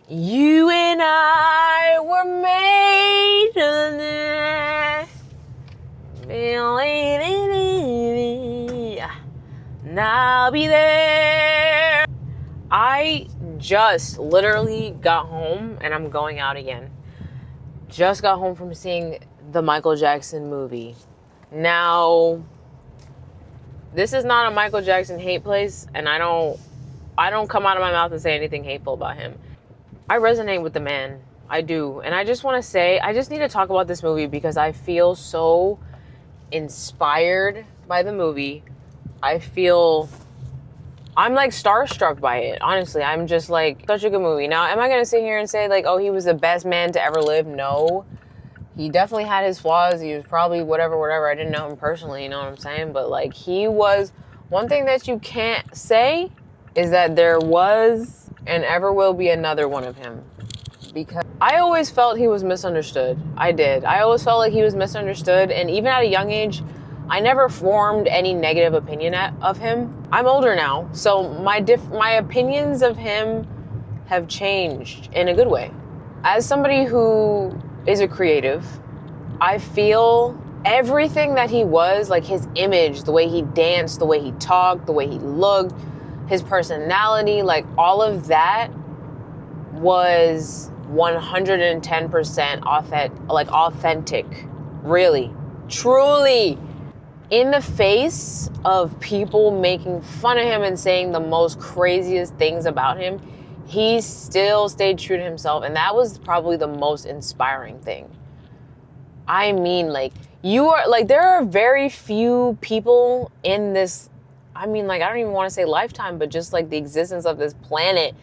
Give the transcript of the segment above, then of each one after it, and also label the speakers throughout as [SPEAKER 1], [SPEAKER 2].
[SPEAKER 1] You and I were made to and I'll be there. I just literally got home and I'm going out again. Just got home from seeing the Michael Jackson movie. Now, this is not a Michael Jackson hate place, and I don't come out of my mouth and say anything hateful about him. I resonate with the man. I do. And I just want to say, I just need to talk about this movie because I feel so inspired by the movie. I'm like starstruck by it. Honestly, I'm just like, such a good movie. Now, am I going to sit here and say like, oh, he was the best man to ever live? No. He definitely had his flaws. He was probably whatever. I didn't know him personally, you know what I'm saying? But like, he was, one thing that you can't say is that there was and ever will be another one of him. Because I always felt he was misunderstood. I did. I always felt like he was misunderstood. And even at a young age, I never formed any negative opinion of him. I'm older now, so my opinions of him have changed in a good way. As somebody who is a creative, I feel everything that he was, like his image, the way he danced, the way he talked, the way he looked, his personality, like all of that was 110% authentic, really, truly. In the face of people making fun of him and saying the most craziest things about him, he still stayed true to himself, and that was probably the most inspiring thing. I mean, like, there are very few people in this, I mean, like, I don't even want to say lifetime, but just like the existence of this planet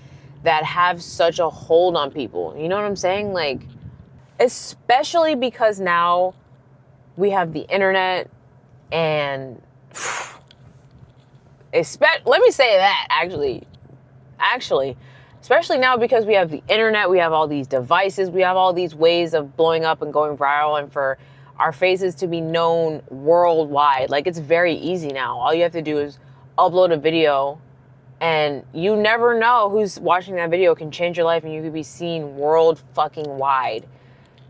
[SPEAKER 1] that have such a hold on people. You know what I'm saying? Like, especially because now we have the internet and let me say that actually, especially now because we have the internet, we have all these devices, we have all these ways of blowing up and going viral and for our faces to be known worldwide. Like, it's very easy now. All you have to do is upload a video and you never know who's watching that video can change your life and you could be seen world fucking wide.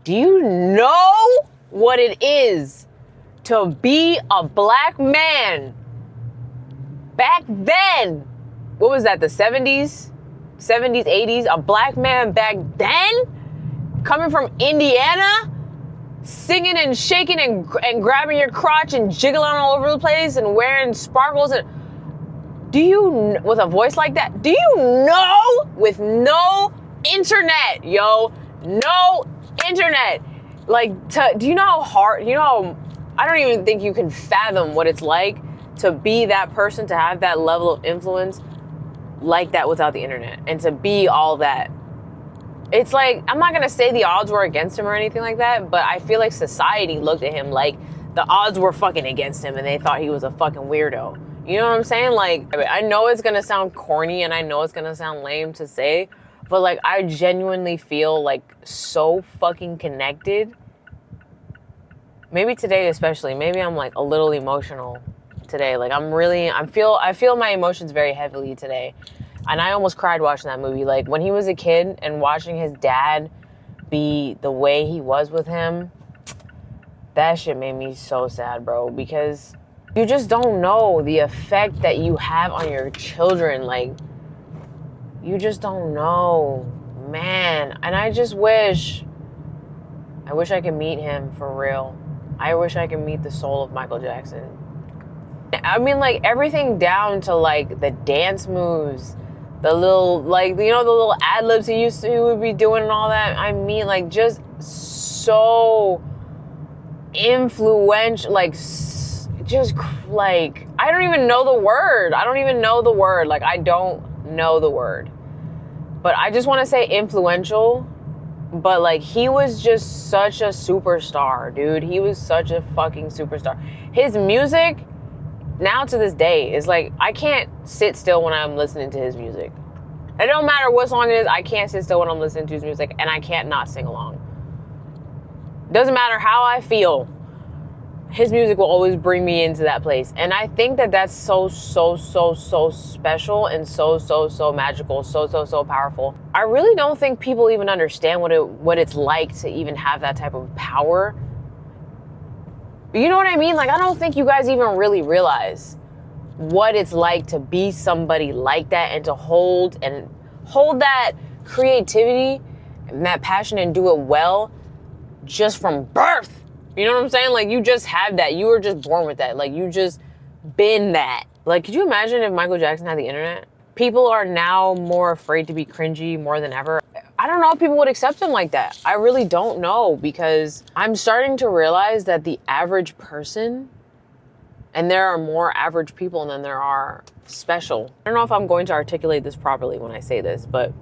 [SPEAKER 1] Do you know what it is to be a black man back then? What was that, the 70s, 80s? A black man back then? Coming from Indiana? Singing and shaking and grabbing your crotch and jiggling all over the place and wearing sparkles and... with a voice like that, do you know, with no internet, no internet, do you know how hard, I don't even think you can fathom what it's like to be that person, to have that level of influence like that without the internet, and to be all that. It's like, I'm not going to say the odds were against him or anything like that, but I feel like society looked at him like the odds were fucking against him and they thought he was a fucking weirdo. You know what I'm saying? Like, I know it's going to sound corny and I know it's going to sound lame to say, but like, I genuinely feel like so fucking connected. Maybe today especially, maybe I'm like a little emotional today. Like, I feel my emotions very heavily today. And I almost cried watching that movie. Like, when he was a kid and watching his dad be the way he was with him, that shit made me so sad, bro, because you just don't know the effect that you have on your children. Like, you just don't know, man. And I wish I could meet him for real. I wish I could meet the soul of Michael Jackson. I mean, like, everything down to like the dance moves, the little, like, the little ad-libs he would be doing and all that. I mean, like, just so influential, like, just like, I don't even know the word. Like, I don't know the word. But I just want to say influential. But like, he was just such a superstar, dude. He was such a fucking superstar. His music, now to this day, is like, I can't sit still when I'm listening to his music. It don't matter what song it is, I can't sit still when I'm listening to his music, and I can't not sing along. Doesn't matter how I feel. his music will always bring me into that place. And I think that that's so special and so magical, so powerful. I really don't think people even understand what it's like to even have that type of power. You know what I mean? Like, I don't think you guys even really realize what it's like to be somebody like that and to hold that creativity and that passion and do it well just from birth. You know what I'm saying? Like, you just have that. You were just born with that. Like, you just been that. Like, could you imagine if Michael Jackson had the internet? People are now more afraid to be cringy more than ever. I don't know if people would accept him like that. I really don't know, because I'm starting to realize that the average person, and there are more average people than there are special. I don't know if I'm going to articulate this properly when I say this, but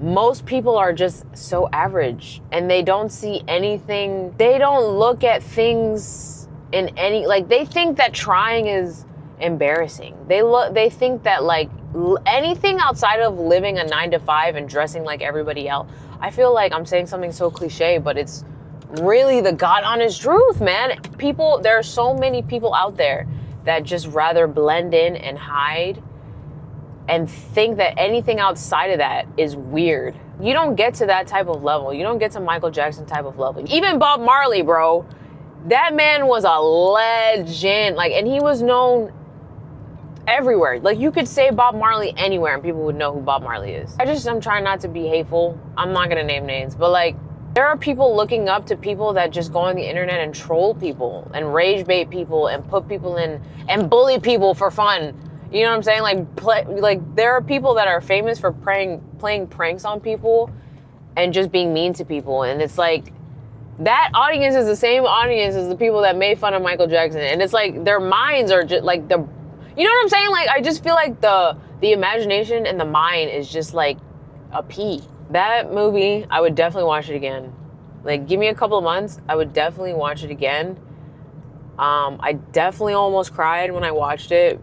[SPEAKER 1] most people are just so average and they don't see anything. They don't look at things in any, like, they think that trying is embarrassing. They think that, like, anything outside of living a 9-to-5 and dressing like everybody else. I feel like I'm saying something so cliche, but it's really the God honest truth, man. There are so many people out there that just rather blend in and hide and think that anything outside of that is weird. You don't get to that type of level. You don't get to Michael Jackson type of level. Even Bob Marley, bro, that man was a legend. Like, and he was known everywhere. Like, you could say Bob Marley anywhere and people would know who Bob Marley is. I'm trying not to be hateful. I'm not gonna name names, but like, there are people looking up to people that just go on the internet and troll people and rage bait people and put people in and bully people for fun. You know what I'm saying? Like there are people that are famous for playing pranks on people and just being mean to people. And it's like, that audience is the same audience as the people that made fun of Michael Jackson. And it's like, their minds are just like you know what I'm saying? Like, I just feel like the imagination and the mind is just like a pea. That movie, I would definitely watch it again. Like, give me a couple of months, I would definitely watch it again. I definitely almost cried when I watched it.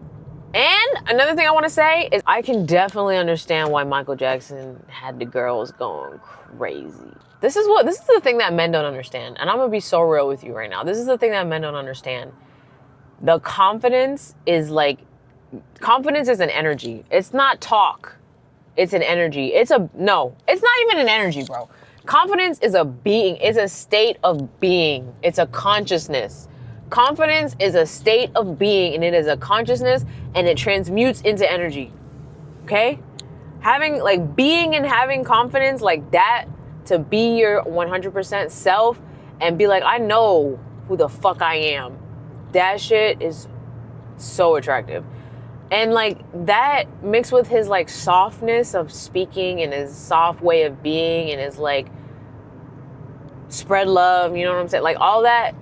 [SPEAKER 1] And another thing I want to say is I can definitely understand why Michael Jackson had the girls going crazy. This is the thing that men don't understand. And I'm going to be so real with you right now. This is the thing that men don't understand. The confidence is an energy. It's not talk. It's an energy. It's not even an energy, bro. Confidence is a being. It's a state of being. It's a consciousness. Confidence is a state of being, and it is a consciousness, and it transmutes into energy. Okay? Being and having confidence like that, to be your 100% self and be like, I know who the fuck I am. That shit is so attractive. And like, that mixed with his like softness of speaking and his soft way of being and his like spread love, you know what I'm saying? Like, all that,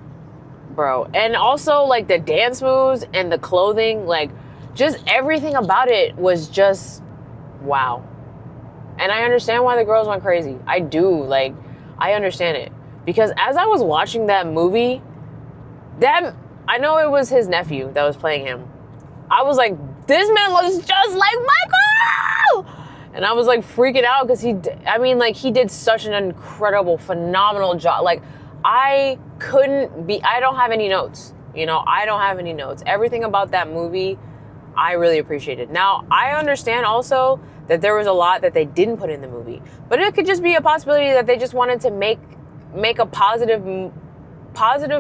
[SPEAKER 1] bro. And also like the dance moves and the clothing, like just everything about it was just wow. And I understand why the girls went crazy. I do. Like, I understand it. Because as I was watching that movie, I know it was his nephew that was playing him. I was like, this man looks just like Michael! And I was like freaking out because he did such an incredible, phenomenal job. Like, I don't have any notes. You know, I don't have any notes. Everything about that movie, I really appreciated. Now, I understand also that there was a lot that they didn't put in the movie. But it could just be a possibility that they just wanted to make a positive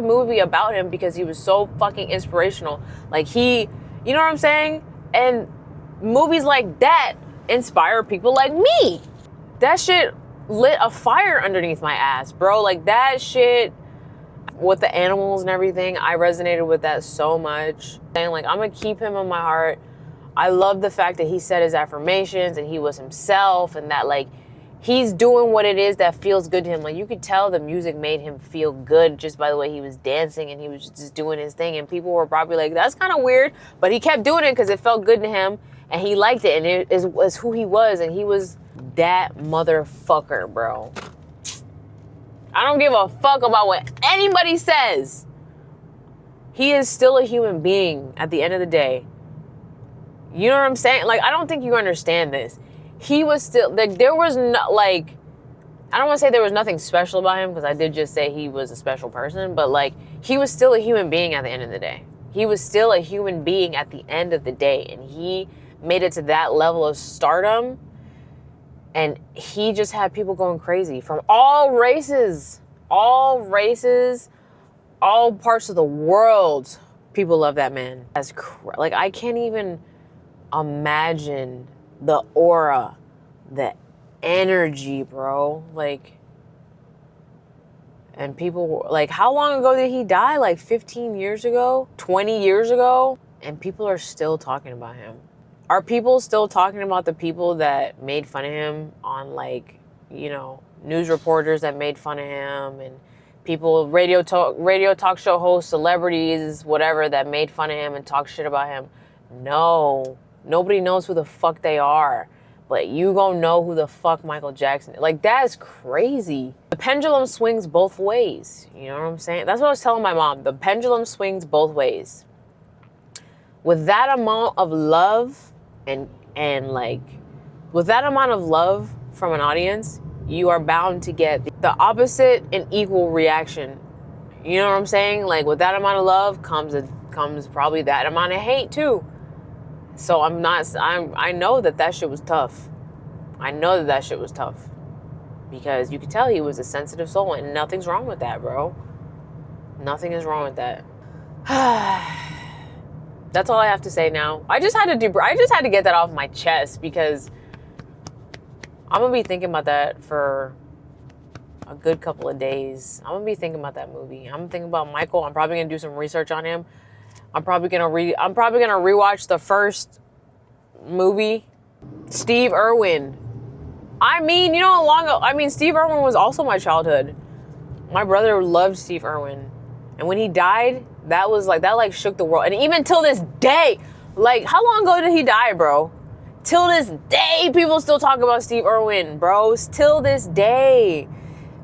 [SPEAKER 1] movie about him because he was so fucking inspirational. Like, you know what I'm saying? And movies like that inspire people like me. That shit lit a fire underneath my ass, bro. Like, that shit with the animals and everything, I resonated with that so much. And like, I'm gonna keep him in my heart. I love the fact that he said his affirmations and he was himself, and that like he's doing what it is that feels good to him. Like, you could tell the music made him feel good just by the way he was dancing, and he was just doing his thing. And people were probably like, that's kind of weird, but he kept doing it because it felt good to him and he liked it, and it was who he was, and he was that motherfucker, bro. I don't give a fuck about what anybody says. He is still a human being at the end of the day. You know what I'm saying? Like, I don't think you understand this. He was still, like, there was not, like, I don't want to say there was nothing special about him, because I did just say he was a special person, but like, he was still a human being at the end of the day. He was still a human being at the end of the day, and he made it to that level of stardom, and he just had people going crazy from all races, all parts of the world. People love that man. Like, I can't even imagine the aura, the energy, bro. Like, and people, like, how long ago did he die? Like 15 years ago, 20 years ago, and people are still talking about him. Are people still talking about the people that made fun of him on, like, you know, news reporters that made fun of him, and people, radio talk show hosts, celebrities, whatever, that made fun of him and talk shit about him? No, nobody knows who the fuck they are. But you gonna know who the fuck Michael Jackson is. Like, that is crazy. The pendulum swings both ways. You know what I'm saying? That's what I was telling my mom. The pendulum swings both ways. With that amount of love and like, with that amount of love from an audience, you are bound to get the opposite and equal reaction. You know what I'm saying? Like, with that amount of love comes probably that amount of hate too. So I know that shit was tough. I know that shit was tough. Because you could tell he was a sensitive soul, and nothing's wrong with that, bro. Nothing is wrong with that. That's all I have to say now. I just had to get that off my chest, because I'm gonna be thinking about that for a good couple of days. I'm gonna be thinking about that movie. I'm thinking about Michael. I'm probably gonna do some research on him. I'm probably gonna rewatch the first movie, Steve Irwin. I mean, you know how long ago? I mean, Steve Irwin was also my childhood. My brother loved Steve Irwin, and when he died, that shook the world. And even till this day, like, how long ago did he die, bro? Till this day, people still talk about Steve Irwin, bro. Till this day.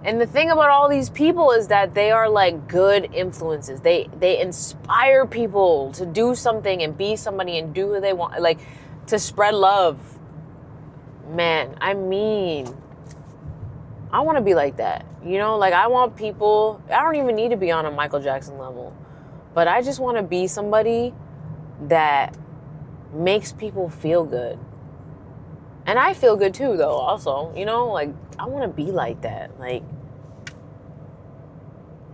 [SPEAKER 1] And the thing about all these people is that they are like good influences. They inspire people to do something and be somebody and do who they want, like, to spread love. Man, I mean, I want to be like that. You know, like, I want people, I don't even need to be on a Michael Jackson level, but I just want to be somebody that makes people feel good. And I feel good too, though, also. You know, like, I want to be like that. Like,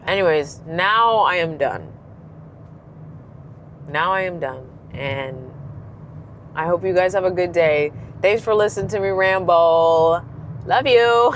[SPEAKER 1] anyways, now I am done. And I hope you guys have a good day. Thanks for listening to me ramble. Love you.